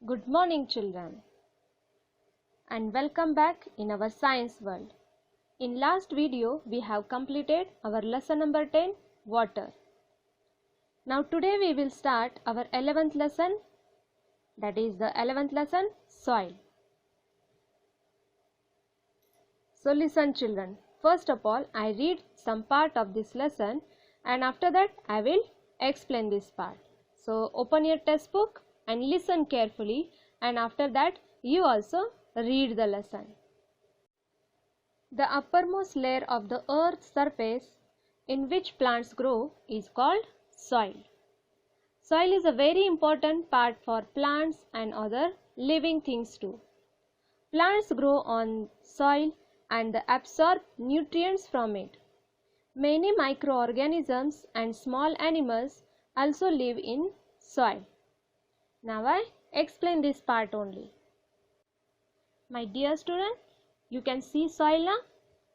Good morning, children, and welcome back in our science world. In last video, we have completed our lesson number 10, water. Now today we will start our 11th lesson, that is the 11th lesson, soil. So listen, children. First of all, I read some part of this lesson and after that I will explain this part. So open your textbook and listen carefully, and after that you also read the lesson. The uppermost layer of the earth's surface in which plants grow is called soil. Soil is a very important part for plants and other living things too. Plants grow on soil and they absorb nutrients from it. Many microorganisms and small animals also live in soil. Now I explain this part only. My dear student, you can see soil now?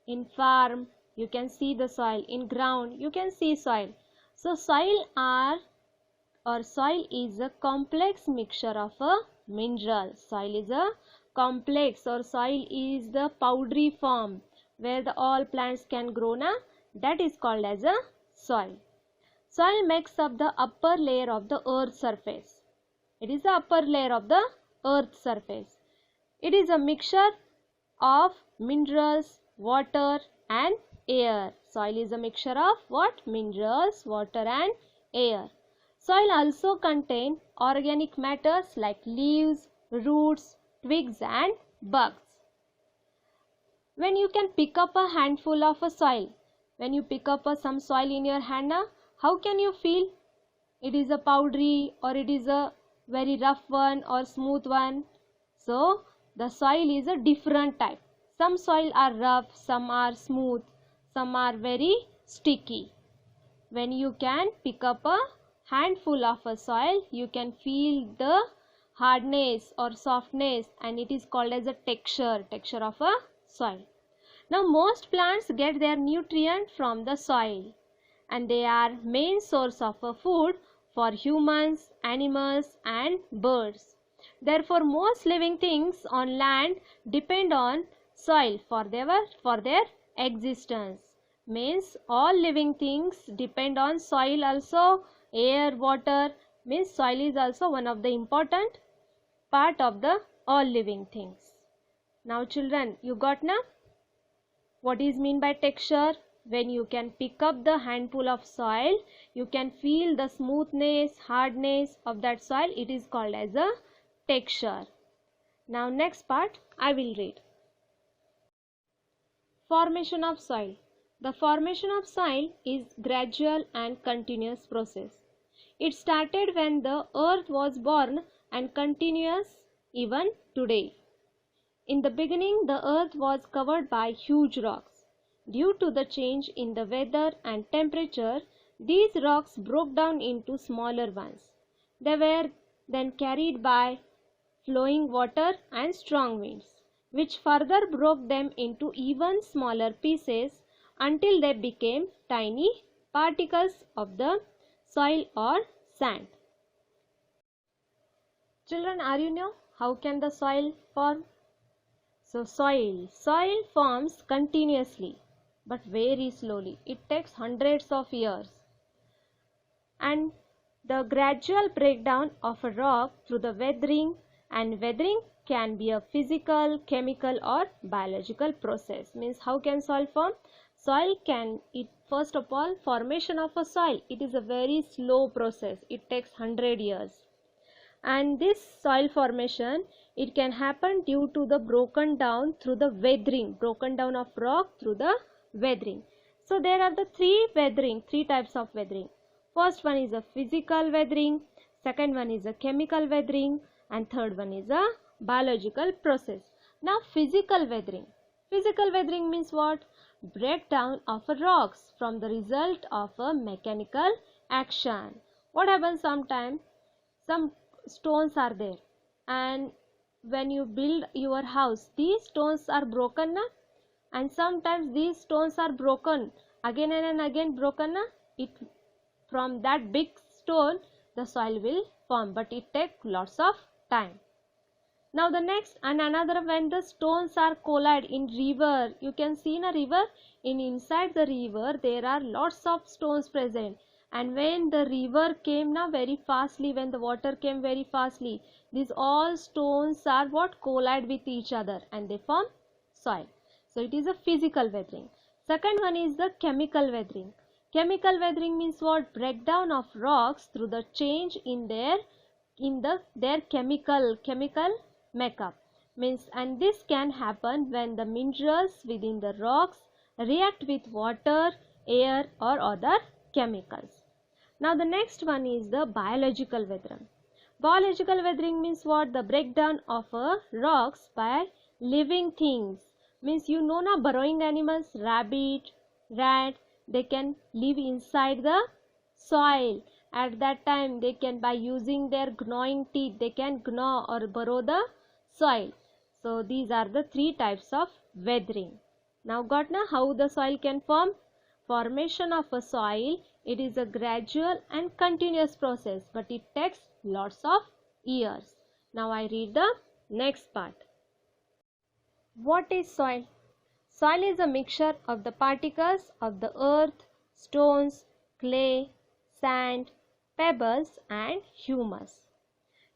In farm, you can see the soil. In ground, you can see soil. So soil is a complex mixture of a mineral. Soil is a complex, or soil is the powdery form where all plants can grow now. That is called as a soil. Soil makes up the upper layer of the earth's surface. It is the upper layer of the earth's surface. It is a mixture of minerals, water and air. Soil is a mixture of what? Minerals, water and air. Soil also contains organic matters like leaves, roots, twigs and bugs. When you can pick up a handful of a soil, when you pick up some soil in your hand now, how can you feel? It is a powdery or it is a very rough one or smooth one. So the soil is a different type. Some soil are rough, some are smooth, some are very sticky. When you can pick up a handful of a soil, you can feel the hardness or softness, and it is called as a texture of a soil. Now most plants get their nutrient from the soil, and they are main source of a food for humans, animals and birds. Therefore most living things on land depend on soil for their existence. Means all living things depend on soil also. Air, water, means soil is also one of the important part of the all living things. Now children, you got now? What is mean by texture? When you can pick up the handful of soil, you can feel the smoothness, hardness of that soil. It is called as a texture. Now next part I will read. Formation of soil. The formation of soil is gradual and continuous process. It started when the earth was born and continues even today. In the beginning, the earth was covered by huge rocks. Due to the change in the weather and temperature, these rocks broke down into smaller ones. They were then carried by flowing water and strong winds, which further broke them into even smaller pieces until they became tiny particles of the soil or sand. Children, are you know how can the soil form? So soil forms continuously but very slowly. It takes hundreds of years. And the gradual breakdown of a rock through the weathering, and weathering can be a physical, chemical or biological process. Means how can soil form? First of all, formation of a soil, it is a very slow process. It takes 100 years. And this soil formation, it can happen due to the broken down of rock through the weathering. So there are the three types of weathering. First one is a physical weathering, second one is a chemical weathering, and third one is a biological process. Now physical weathering. Physical weathering means what? Breakdown of rocks from the result of a mechanical action. What happens sometimes? Some stones are there, and when you build your house, these stones are broken na? And sometimes these stones are broken again and again broken na? From that big stone the soil will form, but it takes lots of time. Now the next and another, when the stones are collide in river, you can see in a river, in inside the river there are lots of stones present, and when the river came now very fastly, when the water came very fastly, these all stones are what, collide with each other and they form soil. So it is a physical weathering. Second one is the chemical weathering. Chemical weathering means what? Breakdown of rocks through the change in their chemical makeup means, and this can happen when the minerals within the rocks react with water, air or other chemicals. Now the next one is the biological weathering. Biological weathering means what? The breakdown of rocks by living things. Means now burrowing animals, rabbit, rat, they can live inside the soil. At that time they can, by using their gnawing teeth, they can gnaw or burrow the soil. So these are the three types of weathering. Now got na how the soil can form? Formation of a soil, it is a gradual and continuous process, but it takes lots of years. Now I read the next part. What is soil? Soil is a mixture of the particles of the earth, stones, clay, sand, pebbles and humus.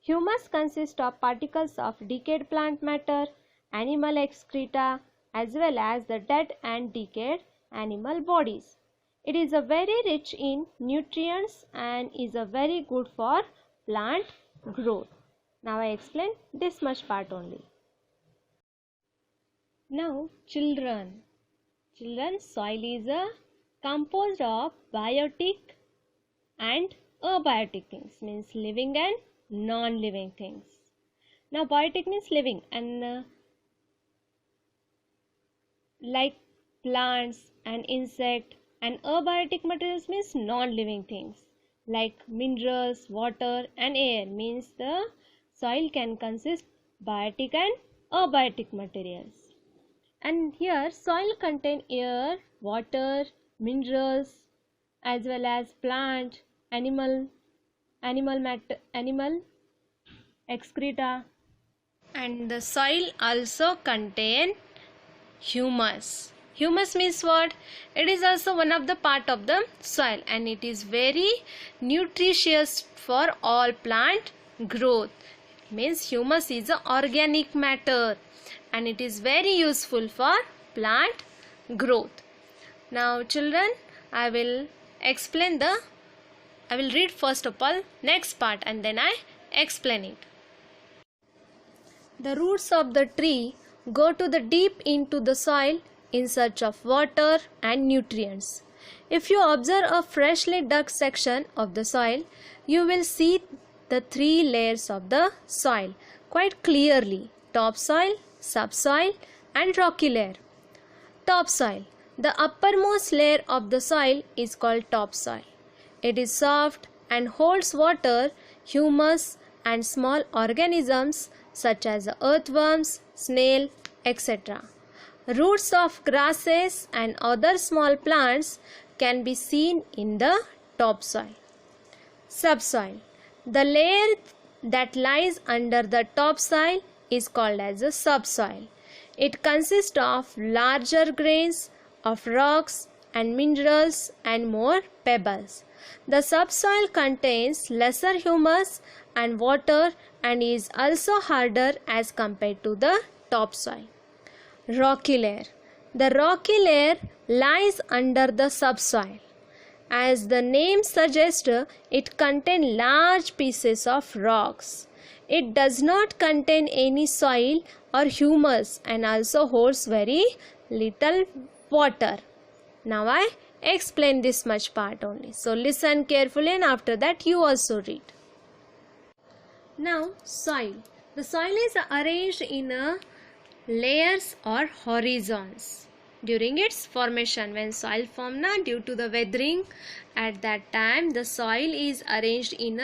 Humus consists of particles of decayed plant matter, animal excreta, as well as the dead and decayed animal bodies. It is a very rich in nutrients and is a very good for plant growth. Now I explain this much part only. Now children, soil is composed of biotic and abiotic things, means living and non-living things. Now biotic means living, and like plants and insect, and abiotic materials means non-living things like minerals, water and air, means the soil can consist biotic and abiotic materials. And here soil contain air, water, minerals, as well as plant, animal excreta, and the soil also contain humus. Humus means what? It is also one of the part of the soil, and it is very nutritious for all plant growth. Means humus is an organic matter and it is very useful for plant growth. Now children, I will read first of all next part and then I explain it. The roots of the tree go to the deep into the soil in search of water and nutrients. If you observe a freshly dug section of the soil, you will see the three layers of the soil quite clearly: topsoil, subsoil and rocky layer. Topsoil. The uppermost layer of the soil is called topsoil. It is soft and holds water, humus and small organisms such as earthworms, snail, etc. Roots of grasses and other small plants can be seen in the topsoil. Subsoil. The layer that lies under the topsoil is called as a subsoil. It consists of larger grains of rocks and minerals and more pebbles. The subsoil contains lesser humus and water and is also harder as compared to the topsoil. Rocky layer. The rocky layer lies under the subsoil. As the name suggests, it contains large pieces of rocks. It does not contain any soil or humus and also holds very little water. Now I explain this much part only. So listen carefully and after that you also read. Now soil. The soil is arranged in layers or horizons. During its formation, when soil formed due to the weathering, at that time the soil is arranged in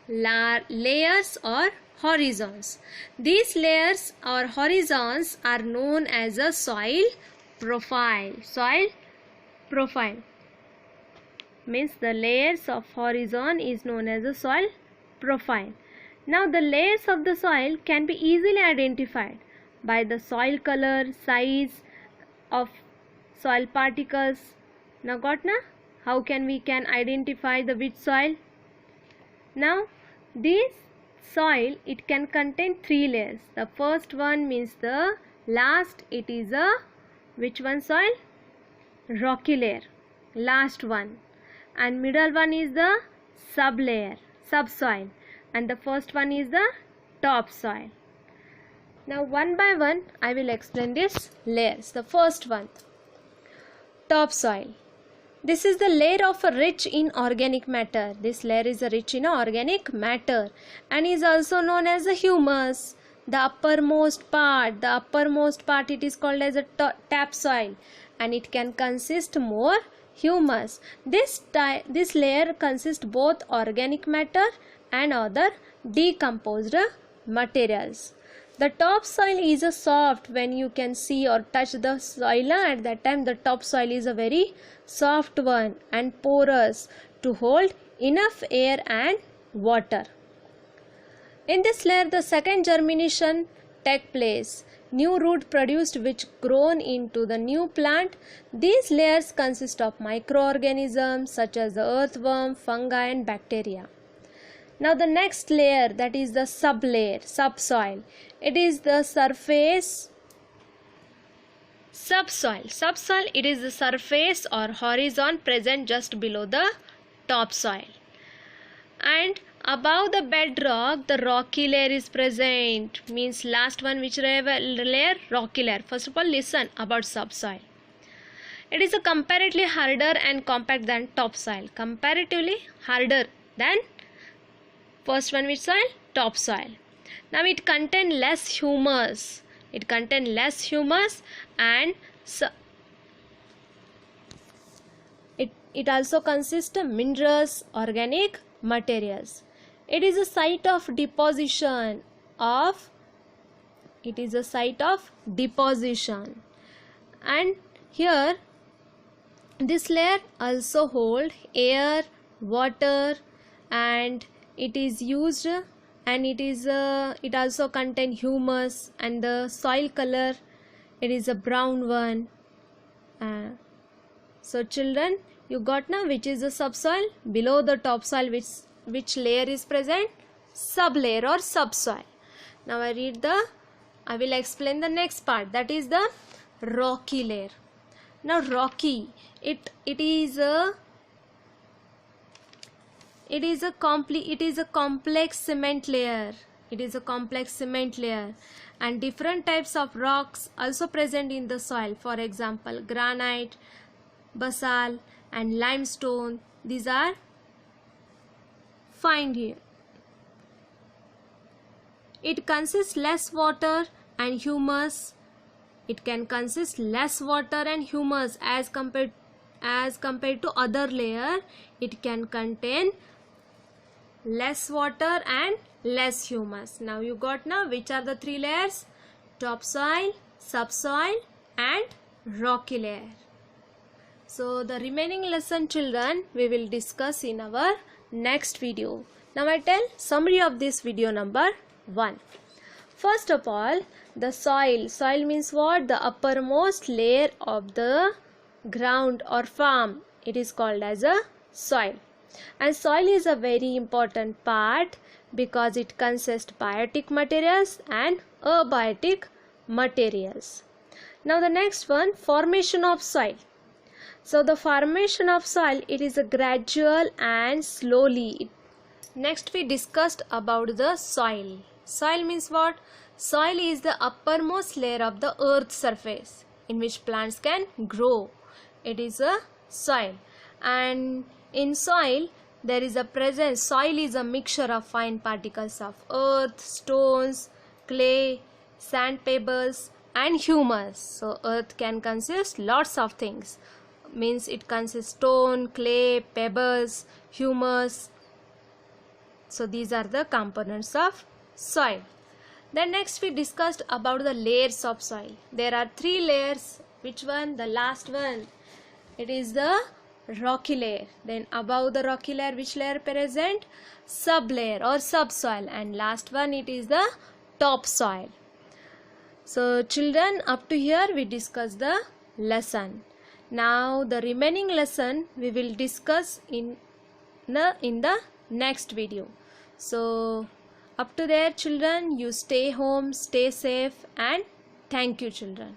layers or horizons. These layers or horizons are known as a soil profile. Soil profile means the layers of horizon is known as a soil profile. Now the layers of the soil can be easily identified by the soil color, size of soil particles. Now got na? How can we identify the which soil? Now this soil, it can contain 3 layers. The first one means the last, it is a which one soil? Rocky layer, last one. And middle one is the sublayer, subsoil, and the first one is the topsoil. Now one by one I will explain these layers. The first one, topsoil. This is the layer of rich in organic matter. This layer is rich in organic matter and is also known as the humus. The uppermost part, it is called as a topsoil, and it can consist more humus. This layer consists both organic matter and other decomposed materials. The topsoil is a soft, when you can see or touch the soil, at that time the topsoil is a very soft one and porous to hold enough air and water. In this layer the second germination take place. New root produced which grown into the new plant. These layers consist of microorganisms such as the earthworm, fungi and bacteria. Now the next layer, that is the sublayer, subsoil. It is the surface subsoil. Subsoil, it is the surface or horizon present just below the topsoil. And above the bedrock, the rocky layer is present. Means last one, which layer? Rocky layer. First of all, listen about subsoil. It is a comparatively harder and compact than topsoil. Comparatively harder than first one, which soil? Topsoil. Now it contains less humus. And it also consists of minerals, organic materials. It is a site of deposition and here this layer also hold air, water, and it is used, and it also contain humus, and the soil color, it is a brown one. So children, you got now which is the subsoil? Below the topsoil, which layer is present? Sublayer or subsoil. Now I will explain the next part, that is the rocky layer. Now rocky, it is a complex cement layer. And different types of rocks also present in the soil. For example, granite, basalt and limestone. These are found here. It consists less water and humus. It can consist less water and humus as compared to other layer. It can contain less water and less humus. Now you got now which are the 3 layers? Topsoil, subsoil and rocky layer. So the remaining lesson, children, we will discuss in our next video. Now I tell summary of this video number 1. First of all, the soil means what? The uppermost layer of the ground or farm. It is called as a soil. And soil is a very important part because it consists biotic materials and abiotic materials. Now the next one, formation of soil. So the formation of soil, it is a gradual and slowly. Next we discussed about the soil. Soil means what? Soil is the uppermost layer of the earth surface in which plants can grow. It is a soil. And in soil, there is a presence. Soil is a mixture of fine particles of earth, stones, clay, sand pebbles and humus. So earth can consist lots of things. Means it consists stone, clay, pebbles, humus. So these are the components of soil. Then next we discussed about the layers of soil. There are 3 layers. Which one? The last one. It is the rocky layer. Then above the rocky layer, which layer present? Sublayer or subsoil. And last one, it is the topsoil. So children, up to here we discuss the lesson. Now the remaining lesson we will discuss in the next video. So up to there children, you stay home, stay safe, and thank you children.